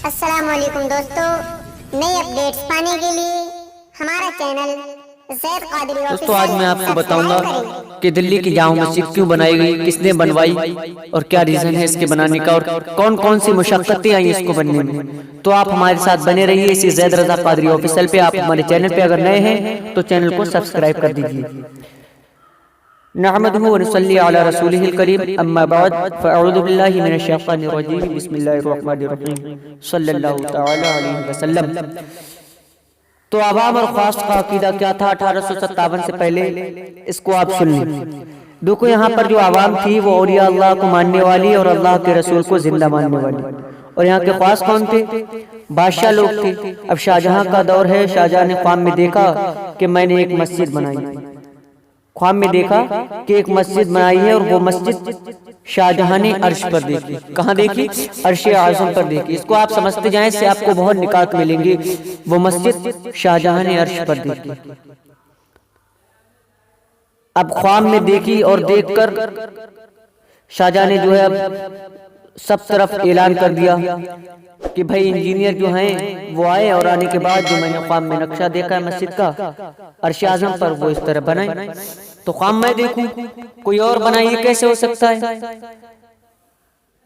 السلام علیکم دوستو، نئی اپڈیٹس پانے کے لیے ہمارا چینل زید قادری دوستو آج میں آپ کو بتاؤں گا کریں۔ کہ دلی کی جامع مسجد کیوں بنائی گئی، کس نے بنوائی اور کیا ریزن ہے اس کے بنانے کا، اور کون کون سی مشقتیں آئیں اس کو بننے میں۔ تو آپ ہمارے ساتھ بنے رہیے اسی زید رضا قادری آفیشل پہ۔ آپ ہمارے چینل پہ اگر نئے ہیں تو چینل کو سبسکرائب کر دیجیے۔ نحمدہ ونصلی علی رسولہ الکریم، اما بعد فاعوذ باللہ من الشیطان الرجیم، بسم اللہ الرحمن الرحیم، صلی اللہ تعالی علیہ وسلم۔ تو عوام اور خاص کا عقیدہ کیا تھا 1857 سے پہلے، اس کو آپ سن لیں۔ دیکھو یہاں پر جو عوام تھی وہ اولیاء اللہ کو ماننے والی اور اللہ کے رسول کو زندہ ماننے والی، اور یہاں کے خاص کون تھے؟ بادشاہ لوگ تھے۔ اب شاہجہاں کا دور ہے، شاہجہاں نے خواب میں دیکھا کہ میں نے ایک مسجد بنائی، خواب میں دیکھا کہ ایک مسجد بنائی ہے، اور وہ مسجد شاہجہاں نے عرش پر دیکھی۔ کہاں دیکھی؟ عرش اعظم پر دیکھی۔ اس کو آپ سمجھتے جائیں، اس سے آپ کو بہت نکات ملیں گے۔ وہ مسجد شاہجہاں نے عرش پر دیکھی۔ اب خواب میں دیکھی اور دیکھ کر شاہجہاں نے جو ہے اب سب طرف اعلان کر دیا کہ بھائی انجینئر جو ہیں وہ آئے، اور آنے کے بعد جو میں نے خواب میں نقشہ دیکھا ہے مسجد کا عرش اعظم پر، وہ اس طرح بنائے۔ تو خواب میں دیکھوں کوئی اور بنائے، یہ کیسے ہو سکتا ہے؟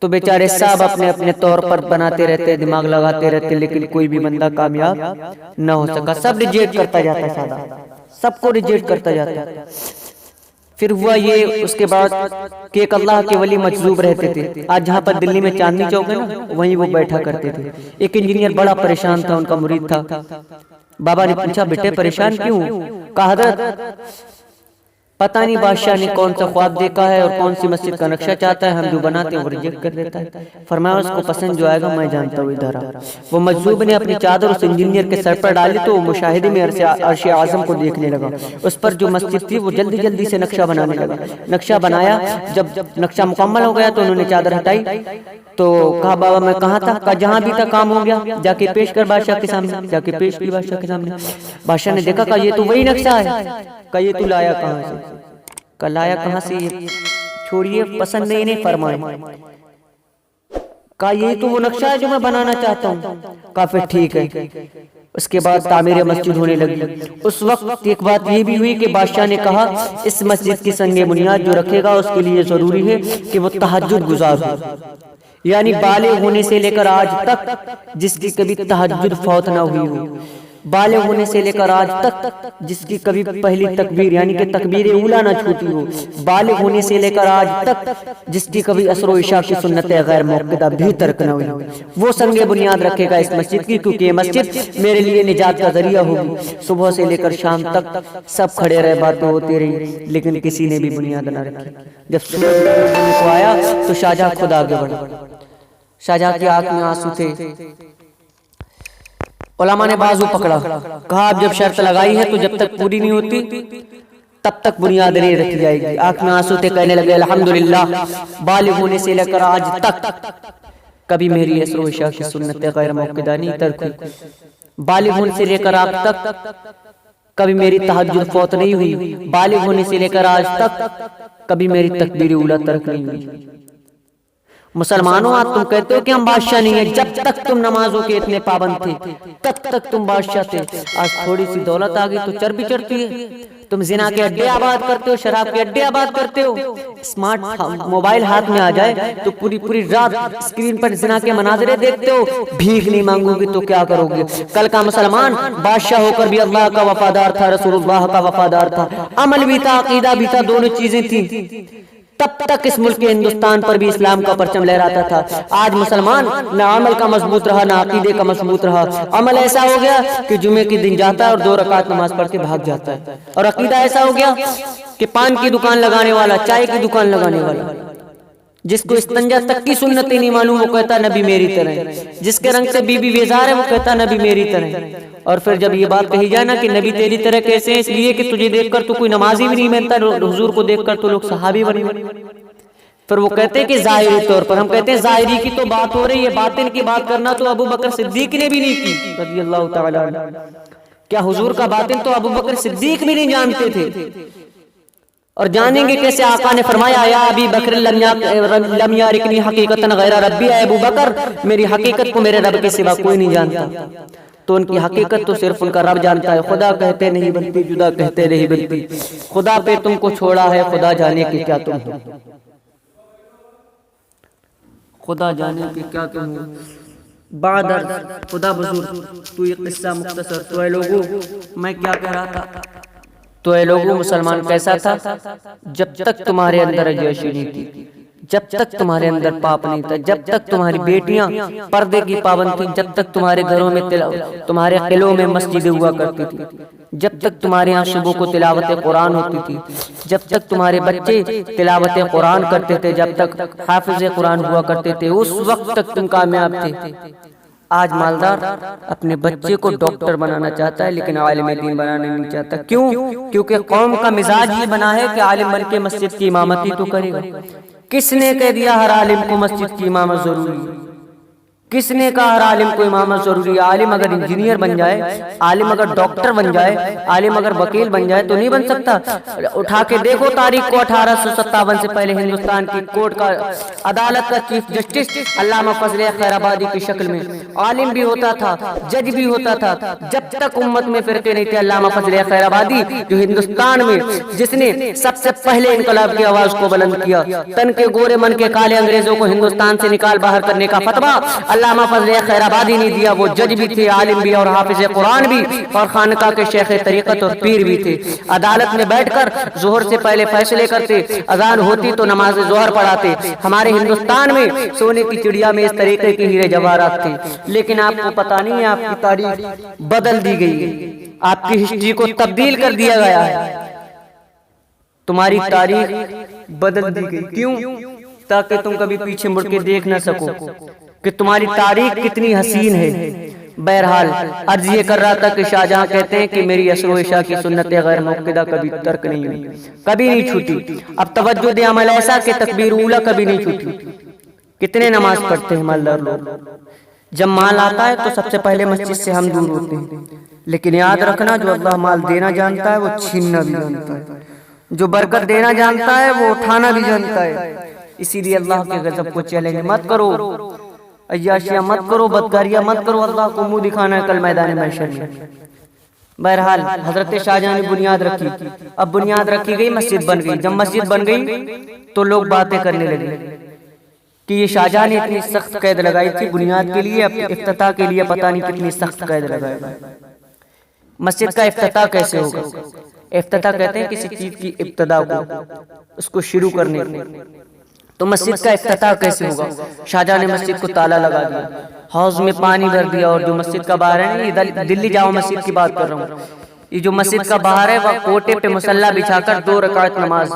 تو بیچارے صاحب اپنے اپنے طور پر بناتے رہتے، دماغ لگاتے رہتے، لیکن کوئی بھی بندہ کامیاب نہ ہو سکا۔ سب ریجیکٹ کرتا جاتا ہے، سادہ سب کو ریجیکٹ کرتا جاتا ہے۔ پھر ہوا یہ اس کے بعد کہ ایک اللہ کے ولی مجذوب رہتے تھے۔ آج جہاں پر دلی میں چاندنی چوک ہے نا، وہیں وہ بیٹھا کرتے تھے۔ ایک انجینئر بڑا پریشان تھا، ان کا مرید تھا۔ بابا نے پوچھا بیٹے پریشان کیوں؟ کہا حضرت پتہ نہیں بادشاہ نے کون سا خواب دیکھا ہے اور کون سی مسجد کا نقشہ چاہتا ہے، ہم جو بناتے ہیں وہ ریجیکٹ کر دیتا ہے۔ فرمایا اس کو پسند جو آئے گا میں جانتا ہوں ادھر آ۔ وہ مجذوب نے اپنی چادر اس انجینئر کے سر پر ڈالی تو وہ مشاہدے میں عرش اعظم کو دیکھنے لگا۔ اس پر جو مسجد تھی وہ جلدی جلدی سے نقشہ بنانے لگا۔ نقشہ بنایا، جب نقشہ مکمل ہو گیا تو انہوں نے چادر ہٹائی تو کہا بابا میں کہاں تھا؟ کہا جہاں بھی تھا کام ہو گیا، جا کے پیش کر بادشاہ کے سامنے۔ جا کے پیش کی بادشاہ کے سامنے۔ بادشاہ نے دیکھا، کہا یہ تو وہی نقشہ ہے۔ کہا یہ تو لایا کہاں سے؟ کہا لایا کہاں سے؟ یہ چھوڑیے، پسند نہیں انہیں فرمائے۔ کہا یہ تو وہ نقشہ ہے جو میں بنانا چاہتا ہوں۔ کہا پھر ٹھیک ہے۔ اس کے بعد تعمیر مسجد ہونے لگی۔ اس وقت ایک بات یہ بھی ہوئی کہ بادشاہ نے کہا اس مسجد کی سنگ بنیاد جو رکھے گا اس کے لیے ضروری ہے کہ وہ تہجد گزار ہو، یعنی بالغ ہونے سے لے کر آج تک جس کی کبھی تہجد فوت نہ ہوئی ہو، بالغ ہونے سے لے کر آج تک جس کی کبھی پہلی تکبیر یعنی کہ تکبیر اولا نہ چھوٹی ہو، بالغ ہونے سے لے کر آج تک جس کی کبھی عصر و عشاء کی سنت غیر موقدہ بھی ترک نہ ہوئی، وہ سنگ بنیاد رکھے گا اس مسجد کی، کیونکہ یہ مسجد میرے لیے نجات کا ذریعہ ہوگی۔ صبح سے لے کر شام تک سب کھڑے رہے، باتیں ہوتی رہی، لیکن کسی نے بھی بنیاد نہ رکھی۔ جب سورج ڈوبنے کو آیا تو شاہجہاں خود آگے بڑھا۔ شاہجہاں کی آنکھ میں آنسو تھے۔ علماء نے بازو پکڑا، کہا اب جب شرط لگائی ہے تو جب تک پوری نہیں ہوتی تب تک بنیاد نہیں رکھی جائے گی۔ آنکھ میں آنسو تھے، کہنے لگے الحمدللہ بالغ ہونے سے لے کر آج تک کبھی میری عصر و عشاء کی سنت غیر موقدہ نہیں ترک ہوئی، بالغ ہونے سے لے کر آج تک کبھی میری تہجد فوت نہیں ہوئی، بالغ ہونے سے لے کر آج تک کبھی میری تکبیر اولا ترک نہیں ہوئی۔ مسلمانوں آج تم کہتے ہو کہ ہم بادشاہ نہیں ہیں، جب تک تم نمازوں کے اتنے پابند تھے تب تک تم بادشاہ تھے۔ آج تھوڑی سی دولت آ گئی تو چربی چڑھتی ہے۔ تم زنا کے اڈے آباد کرتے ہو، شراب کے اڈے آباد کرتے ہو۔ اسمارٹ موبائل ہاتھ میں آ جائے تو پوری رات اسکرین پر زنا کے مناظرے دیکھتے ہو۔ بھیک نہیں مانگو گے تو کیا کرو گے؟ کل کا مسلمان بادشاہ ہو کر بھی اللہ کا وفادار تھا، رسول اللہ کا وفادار تھا، عمل بھی تھا، عقیدہ بھی تھا، دونوں چیزیں تھیں، تب تک اس ملک کے ہندوستان پر بھی اسلام کا پرچم لہراتا تھا۔ آج مسلمان نہ عمل کا مضبوط رہا، نہ عقیدے کا مضبوط رہا۔ عمل ایسا ہو گیا کہ جمعے کے دن جاتا ہے اور 2 رکعت نماز پڑھ کے بھاگ جاتا ہے، اور عقیدہ ایسا ہو گیا کہ پان کی دکان لگانے والا، چائے کی دکان لگانے والا، جس کو استنجا تک کی سنتیں نہیں معلوم وہ کہتا نبی میری طرح، جس کے رنگ سے بی بی بیزار ہے وہ کہتا نبی میری طرح۔ اور پھر جب یہ بات کہی جائے نا کہ نبی تیری طرح کیسے ہیں، اس لیے کہ تجھے دیکھ کر تو کوئی نمازی بھی نہیں بنتا، حضور کو دیکھ کر تو لوگ صحابی بنے۔ پھر وہ کہتے ہیں کہ ظاہری طور پر، ہم کہتے ہیں ظاہری کی تو بات ہو رہی ہے، باطن کی بات کرنا تو ابو بکر صدیق نے بھی نہیں کی رضی اللہ تعالی عنہ۔ کیا حضور کا باطن تو ابو بکر صدیق بھی نہیں جانتے تھے؟ اور جانیں گے کیسے آقا نے فرمایا یا ابی بکر لم یارکنی حقیقتاً غیر ربی، اے ابو بکر میری حقیقت کو میرے رب کے سوا کوئی نہیں جانتا. تو ان کی حقیقت تو صرف ان کا رب جانتا ہے. خدا کہتے نہیں بنتی، جدا کہتے نہیں بنتی. خدا پہ تم کو چھوڑا ہے، خدا جانے کہ کیا تم ہو، خدا جانے کہ کیا تم ہو. بادر خدا بزرگ تو یہ قصہ مختصر. تو اے لوگوں میں کیا کہہ رہا تھا، تو اے لوگوں مسلمان کیسا تھا جب تک تمہارے اندر عیاشی نہیں تھی، جب تک تمہارے اندر پاپ نہیں تھا، جب تک تمہاری بیٹیاں پردے کی پابند تھیں، جب تک تمہارے گھروں میں تمہارے قلعوں میں مسجدیں ہوا کرتی تھی، جب تک تمہارے یہاں صبح کو تلاوت قرآن ہوتی تھی، جب تک تمہارے بچے تلاوت قرآن کرتے تھے، جب تک حافظ قرآن ہوا کرتے تھے، اس وقت تک تم کامیاب تھے. آج مالدار اپنے بچے کو ڈاکٹر بنانا چاہتا ہے لیکن عالم دین بنانا نہیں چاہتا. کیوں؟ کیونکہ قوم کا مزاج یہ بنا ہے کہ عالم بن کے مسجد کی امامت ہی تو کرے گا. کس نے کہہ دیا ہر عالم کو مسجد کی امامت ضروری ہے؟ کس نے کہا ہر عالم کو امامت ضروری ہے؟ عالم اگر انجینئر بن جائے، عالم اگر ڈاکٹر بن جائے، عالم اگر وکیل بن جائے تو نہیں بن سکتا. اٹھا کے دیکھو تاریخ کو، 1857 سے پہلے ہندوستان کی کورٹ کا عدالت کا چیف جسٹس علامہ فضل خیر آبادی کی شکل میں عالم بھی ہوتا تھا، جج بھی ہوتا تھا. جب تک امت میں فرقے نہیں تھے، علامہ فضل خیر آبادی جو ہندوستان میں جس نے سب سے پہلے انقلاب کی آواز کو بلند کیا، تن کے گورے من کے کالے انگریزوں کو ہندوستان سے نکال باہر کرنے کا فتویٰ علامہ فضل خیر آبادی نے دیا. وہ جج بھی تھے، عالم بھی اور حافظ قرآن بھی اور خانقاہ کے شیخ طریقت اور پیر بھی تھے. عدالت میں بیٹھ کر ظہر سے پہلے فیصلے کرتے، اذان ہوتی تو نماز ظہر پڑھاتے. ہمارے ہندوستان میں سونے کی چڑیا میں اس طریقے کے ہیرے جواہرات تھے. لیکن آپ کو پتہ نہیں ہے، آپ کی تاریخ بدل دی گئی ہے، آپ کی ہسٹری کو تبدیل کر دیا گیا ہے. تمہاری تاریخ بدل دی گئی. کیوں؟ تاکہ تم کبھی پیچھے مڑ کے دیکھ نہ سکو کہ تمہاری تاریخ کتنی حسین ہے. بہرحال عرض یہ کر رہا تھا کہ شاہجہاں کہتے ہیں کہ میری عصر و عشاء کی سنت غیر موقدہ کبھی ترک نہیں ہوئی، کبھی نہیں چھوٹی. اب توجہ دے عمل ایسا کہ تکبیر اولا کبھی نہیں چھوٹی. کتنے نماز پڑھتے ہیں مالدار لوگ؟ جب مال آتا ہے تو سب سے پہلے مسجد سے ہم دور ہوتے ہیں. لیکن یاد رکھنا، جو اللہ مال دینا جانتا ہے وہ چھیننا بھی جانتا ہے، جو برکت دینا جانتا ہے وہ اٹھانا بھی جانتا ہے. اسی لیے اللہ کے غضب کو چیلنج مت کرو، عیاشیاں مت کرو، بدکاریاں مت کرو. اللہ کو منہ دکھانا ہے کل میدان محشر میں. بہرحال حضرت شاہجہاں نے بنیاد رکھی. اب بنیاد رکھی گئی، مسجد بن گئی. جب مسجد بن گئی تو لوگ باتیں کرنے لگے کہ یہ شاہجہاں نے اتنی سخت قید لگائی تھی بنیاد کے لیے، افتتاح کے لیے پتہ نہیں کتنی سخت قید لگائی. مسجد کا افتتاح کیسے ہوگا؟ افتتاح کہتے ہیں کسی چیز کی ابتدا کو، اس کو شروع کرنے کو. تو مسجد کا افتتاح کیسے ہوگا؟ شاہجہاں نے مسجد کو تالا لگا دیا، حوض میں پانی بھر دیا، اور جو مسجد کا باہر ہے، یہ دلی جامع مسجد کی بات کر رہا ہوں، یہ جو مسجد کا باہر ہے وہ کوٹے پہ مصلی بچھا کر 2 رکعت نماز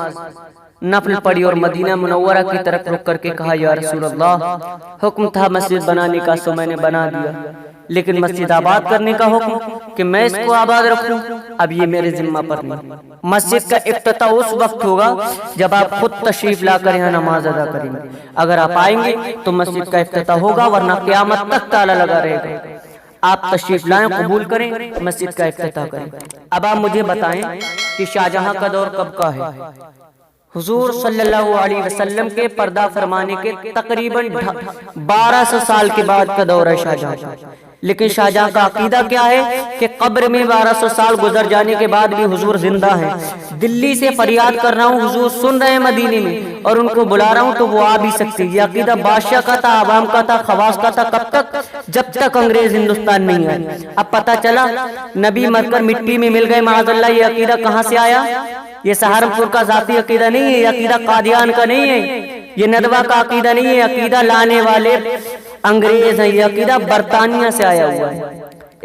نفل پڑھی اور مدینہ منورہ کی طرف رک کر کے کہا یا رسول اللہ، حکم تھا مسجد بنانے کا سو میں نے بنا دیا، لیکن مسجد آباد کرنے کا حکم کہ میں اس کو آباد رکھوں، اب یہ میرے ذمہ پر نہیں. مسجد کا افتتاح اس وقت ہوگا جب آپ خود تشریف لا کر یہاں نماز ادا کریں گے. اگر آپ آئیں گے تو مسجد کا افتتاح ہوگا، ورنہ قیامت تک تالا لگا رہے گا. آپ تشریف لائیں، قبول کریں، مسجد کا افتتاح کریں. اب آپ مجھے بتائیں کہ شاہجہاں کا دور کب کا ہے؟ حضور صلی اللہ علیہ وسلم کے پردہ فرمانے کے تقریباً 1200 سال کے بعد کا دور ہے شاہجہاں کا. لیکن شاہجہاں کا عقیدہ کیا ہے کہ قبر میں 1200 سال گزر جانے کے بعد بھی حضور زندہ ہیں. دلی سے فریاد کر رہا ہوں، حضور سن رہے ہیں مدینے میں، اور ان کو بلا رہا ہوں تو وہ آ بھی سکتی. یہ عقیدہ بادشاہ کا تھا، عوام کا تھا، خواص کا تھا. کب تک؟ جب تک انگریز ہندوستان نہیں آئے. اب پتہ چلا نبی مر کر مٹی میں مل گئے معاذ اللہ. یہ عقیدہ کہاں سے آیا؟ یہ سہارنپور کا ذاتی عقیدہ نہیں ہے، یہ عقیدہ قادیان کا نہیں ہے، یہ ندوہ کا عقیدہ نہیں ہے. عقیدہ لانے والے انگریز ہیں، یہ عقیدہ برطانیہ سے آیا ہوا ہے.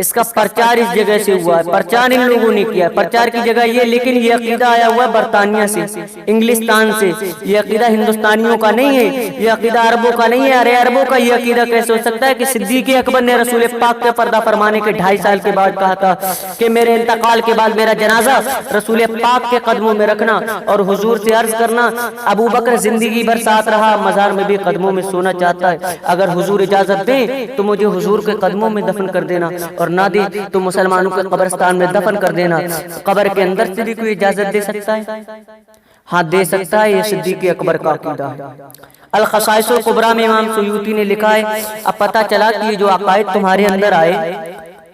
اس کا پرچار اس جگہ سے ہوا ہے، پرچار ان لوگوں نے کیا ہے، پرچار کی جگہ یہ، لیکن یہ عقیدہ آیا ہوا ہے برطانیہ سے، انگلستان سے. یہ عقیدہ ہندوستانیوں کا نہیں ہے، یہ عقیدہ عربوں کا نہیں ہے. ارے عربوں کا یہ عقیدہ کیسے ہو سکتا ہے کہ صدیق اکبر نے رسول پاک کے پردہ فرمانے کے 2.5 سال کے بعد کہا تھا کہ میرے انتقال کے بعد میرا جنازہ رسول پاک کے قدموں میں رکھنا اور حضور سے عرض کرنا. ابو بکر زندگی بھر ساتھ رہا، مزار میں بھی قدموں میں سونا چاہتا ہے، اگر حضور اجازت دیں تو مجھے حضور کے قدموں میں دفن کر دینا، اور نہ دے تو مسلمانوں کے قبرستان میں دفن کر دینا. قبر کے اندر سے بھی کوئی اجازت دے سکتا ہے؟ ہاں دے سکتا ہے، یہ صدیق اکبر کا عقیدہ ہے۔ الخصائص الکبریٰ میں امام سیوطی نے لکھا ہے اب پتہ چلا کہ یہ جو عقائد تمہارے اندر آئے،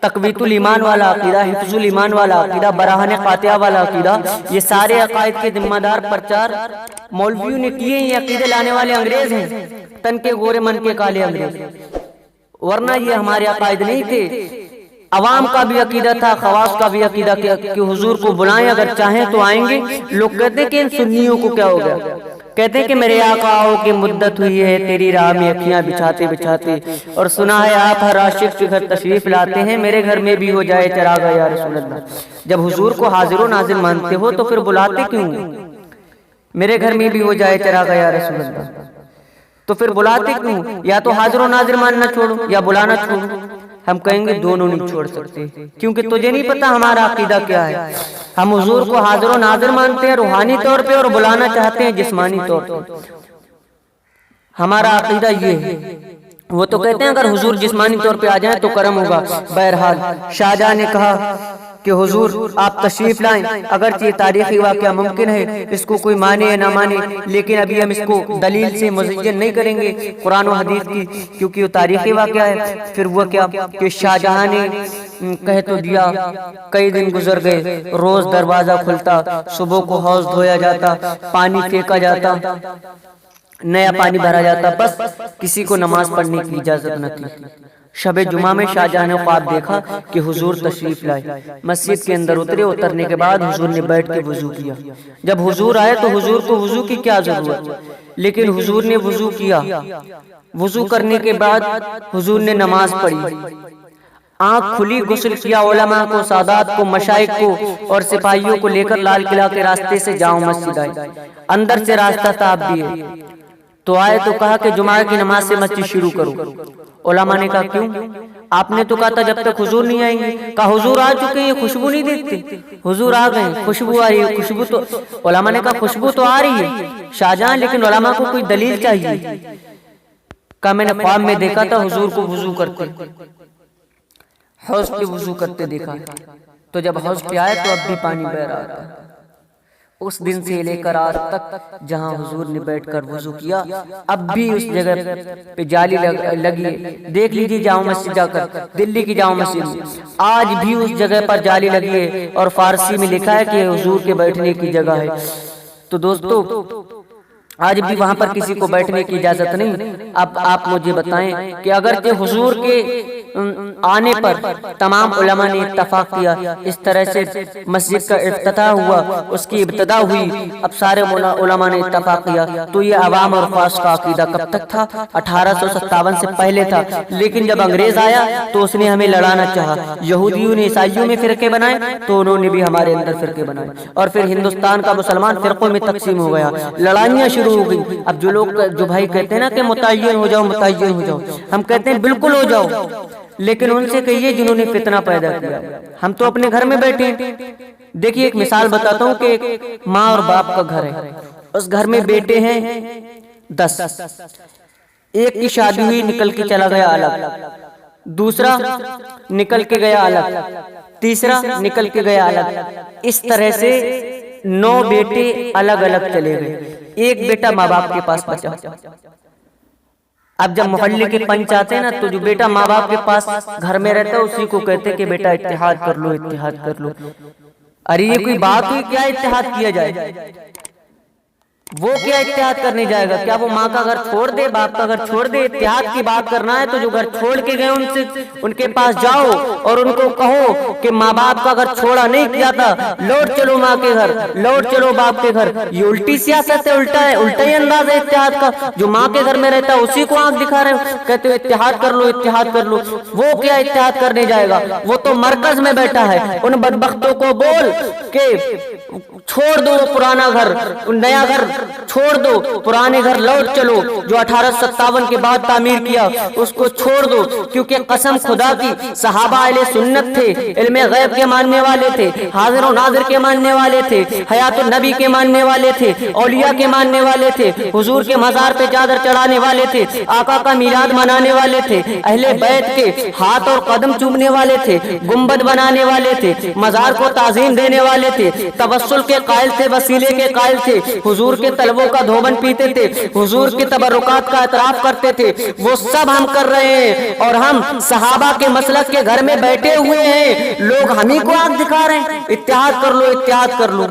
تقویت الایمان والا عقیدہ، حفظ الایمان والا عقیدہ، براہن قاطعہ والا عقیدہ، یہ سارے عقائد کے ذمہ دار پرچار مولویوں نے کیے، یہ عقیدے لانے والے انگریز ہیں، تن کے گورے من کے کالے انگریز، ورنہ یہ ہمارے عقائد نہیں تھے۔ عوام کا بھی عقیدہ تھا، خواص کا بھی عقیدہ کہ حضور کو بلائیں، اگر چاہیں تو آئیں گے۔ لوگ کہتے ہیں کہ ان سنیوں کو کیا ہو گیا، کہتے ہیں کہ میرے آقا آؤ کہ مدت ہوئی ہے تیری راہ میں اکھیاں بچھاتے بچھاتے، اور سنا ہے آپ ہر عاشق کے گھر تشریف لاتے ہیں، میرے گھر میں بھی ہو جائے چراغ یا رسول اللہ۔ جب حضور کو حاضر و ناظر مانتے ہو تو پھر بلاتے کیوں؟ میرے گھر میں بھی ہو جائے چراغ یا رسول اللہ، تو پھر بلاتے کیوں؟ یا تو حاضر و ناظر ماننا چھوڑو یا بلانا چھوڑو۔ ہم کہیں گے دونوں نہیں چھوڑ سکتے، کیونکہ تجھے نہیں پتا ہمارا عقیدہ کیا ہے۔ ہم حضور کو حاضر و ناظر مانتے ہیں روحانی طور پہ، اور بلانا چاہتے ہیں جسمانی طور پہ۔ ہمارا عقیدہ یہ ہے۔ وہ تو کہتے ہیں اگر حضور جسمانی طور پہ آ جائیں تو کرم ہوگا۔ بہرحال شاہجہاں نے کہا کہ حضور آپ تشریف لائیں، اگرچہ یہ تاریخی واقعہ ممکن ہے، اس کو کوئی مانے یا نہ مانے، لیکن ابھی ہم اس کو دلیل سے مزین نہیں کریں گے قرآن و حدیث کی، کیونکہ وہ تاریخی واقعہ ہے۔ پھر وہ کیا کہ شاہجہاں نے کہہ تو دیا، کئی دن گزر گئے، روز دروازہ کھلتا، صبح کو حوض دھویا جاتا، پانی پھینکا جاتا، نیا پانی بھرا جاتا، بس کسی کو نماز پڑھنے کی اجازت نہ تھی۔ شب جمعہ میں شاہجہاں نے خواب دیکھا کہ حضور تشریف لائے، مسجد کے اندر اترے، اترنے کے بعد حضور نے بیٹھ کے وضو کیا۔ جب حضور آئے تو حضور کو وضو کی کیا ضرورت، لیکن حضور نے وضو کیا۔ وضو کرنے کے بعد حضور نے نماز پڑھی، آنکھ کھلی، غسل کیا، علماء کو، سادات کو، مشائخ کو اور سپاہیوں کو لے کر لال قلعہ کے راستے سے جامع مسجد آئے۔ اندر سے راستہ تھا اب بھی ہے، تو آئے تو کہا کہ جمعہ کی نماز سے مسجد شروع کرو۔ علماء نے کہا کیوں؟ آپ نے تو کہا تھا جب تک حضور نہیں آئیں گے۔ کہا حضور آ چکے ہیں، خوشبو نہیں دیکھتے؟ حضور آ گئے، خوشبو آ رہی ہے، خوشبو تو علماء نے کہا خوشبو تو آ رہی ہے شاہجہاں، لیکن علماء کو کوئی دلیل چاہیے۔ کہا میں نے خواب میں دیکھا تھا حضور کو وضو کرتے، حوض پہ وضو کرتے دیکھا، تو جب حوض پہ آئے تو اب بھی پانی بہ رہا تھا۔ اس دن سے لے کر آج تک جہاں حضور نے بیٹھ کر وضو کیا، اب بھی اس جگہ پہ جالی لگی ہے۔ دیکھ لیجیے جامع مسجد جا کر، دلی کی جامع مسجد میں آج بھی اس جگہ پر جالی لگی ہے، اور فارسی میں لکھا ہے کہ حضور کے بیٹھنے کی جگہ ہے۔ تو دوستو آج بھی وہاں پر کسی کو بیٹھنے کی اجازت نہیں۔ اب آپ مجھے بتائیں کہ اگرچہ حضور کے آنے پر تمام علماء نے اتفاق کیا، اس طرح سے مسجد کا افتتاح ہوا، اس کی ابتدا ہوئی، اب سارے علماء نے اتفاق کیا، تو یہ عوام اور خاص کا عقیدہ کب تک تھا؟ 1857 سے پہلے تھا۔ لیکن جب انگریز آیا تو اس نے ہمیں لڑانا چاہا، یہودیوں نے عیسائیوں میں فرقے بنائے تو انہوں نے بھی ہمارے اندر فرقے بنائے، اور پھر ہندوستان کا مسلمان فرقوں میں تقسیم ہو گیا، لڑائیاں شروع ہو گئی۔ اب جو بھائی کہتے ہیں نا کہ متعین ہو جاؤ، متعین ہو جاؤ، ہم کہتے ہیں بالکل ہو جاؤ، لیکن ان سے کہیے جنہوں نے فتنہ پیدا کیا۔ ہم تو اپنے گھر میں بیٹھے ہیں۔ دیکھیے ایک مثال بتاتا ہوں کہ ایک ماں اور باپ کا گھر ہے، اس گھر میں بیٹے ہیں 10، ایک کی شادی ہوئی نکل کے چلا گیا الگ، دوسرا نکل کے گیا الگ، تیسرا نکل کے گیا الگ، اس طرح سے 9 بیٹے الگ الگ چلے گئے، ایک بیٹا ماں باپ کے پاس بچا۔ اب جب محلے کے پنچ آتے ہیں نا تو جو بیٹا ماں باپ کے پاس گھر میں رہتا ہے اسی کو کہتے ہیں کہ بیٹا اتحاد کر لو، اتحاد کر لو۔ ارے یہ کوئی بات ہوئی کیا اتحاد کیا جائے؟ وہ کیا اتحاد کرنے جائے گا؟ کیا وہ ماں کا گھر چھوڑ دے، باپ کا گھر چھوڑ دے؟ اتحاد کی بات کرنا ہے تو جو گھر چھوڑ کے گئے ان کے پاس جاؤ اور ان کو کہو کہ ماں باپ کا گھر چھوڑا نہیں کیا تھا، لوٹ چلو ماں کے گھر، لوٹ چلو باپ کے گھر۔ یہ الٹی سیاست ہے، الٹا ہی انداز ہے اتحاد کا۔ جو ماں کے گھر میں رہتا ہے اسی کو آنکھ دکھا رہے ہو، کہتے ہو اتحاد کر لو، اتحاد کر لو۔ وہ کیا اتحاد کرنے جائے گا؟ وہ تو مرکز میں بیٹھا ہے۔ ان بدبختوں کو بول کہ چھوڑ دو پرانا گھر، نیا گھر چھوڑ دو، پرانے گھر لوٹ چلو جو 1857 کے بعد تعمیر کیا اس کو چھوڑ دو، کیونکہ قسم خدا کی صحابہ اہل سنت تھے، علم غیب کے ماننے والے تھے، حاضر و ناظر کے ماننے والے تھے، حیات النبی کے ماننے والے تھے، اولیاء کے ماننے والے تھے، حضور کے مزار پہ چادر چڑھانے والے تھے، آقا کا میلاد منانے والے تھے، اہل بیت کے ہاتھ اور قدم چومنے والے تھے، گنبد بنانے والے تھے، مزار کو تعظیم دینے والے تھے، توسل کے قائل تھے, وسیلے کے قائل تھے, حضور کے طلبوں کا دھوبن پیتے تھے, حضور کے تبرکات کا اعتراف کرتے تھے, وہ سب ہم کر رہے ہیں. اور ہم صحابہ کے مسلک کے گھر میں بیٹھے ہوئے ہیں, لوگ ہم ہی کو آنکھ دکھا رہے ہیں اتحاد کر لو اتحاد کر لو.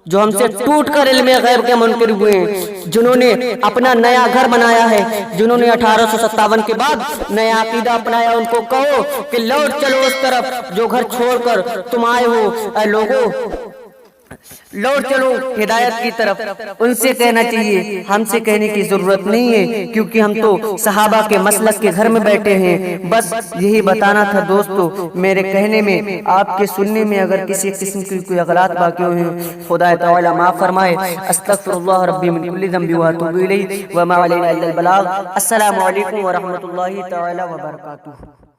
جو ہم سے ٹوٹ کر علم غیب کے منکر ہوئے ہیں, جنہوں نے اپنا نیا گھر بنایا ہے, جنہوں نے 1857 کے بعد نیا عقیدہ اپنایا, ان کو کہو کہ لوٹ چلو اس طرف جو گھر چھوڑ کر تم آئے ہو. اے لوگوں, لوٹ چلو ہدایت کی طرف. ان سے کہنا چاہیے, ہم سے کہنے کی ضرورت نہیں ہے, کیونکہ ہم تو صحابہ کے مسلک کے گھر میں بیٹھے ہیں. بس یہی بتانا تھا دوستو. میرے کہنے میں, آپ کے سننے میں اگر کسی قسم کی کوئی غلط باقی ہوئی, خدا تعالی معاف فرمائے. استغفر اللہ ربی من کل ذنب واتوب الیہ وما علینا الا البلاغ. السلام علیکم ورحمۃ اللہ تعالی وبرکاتہ.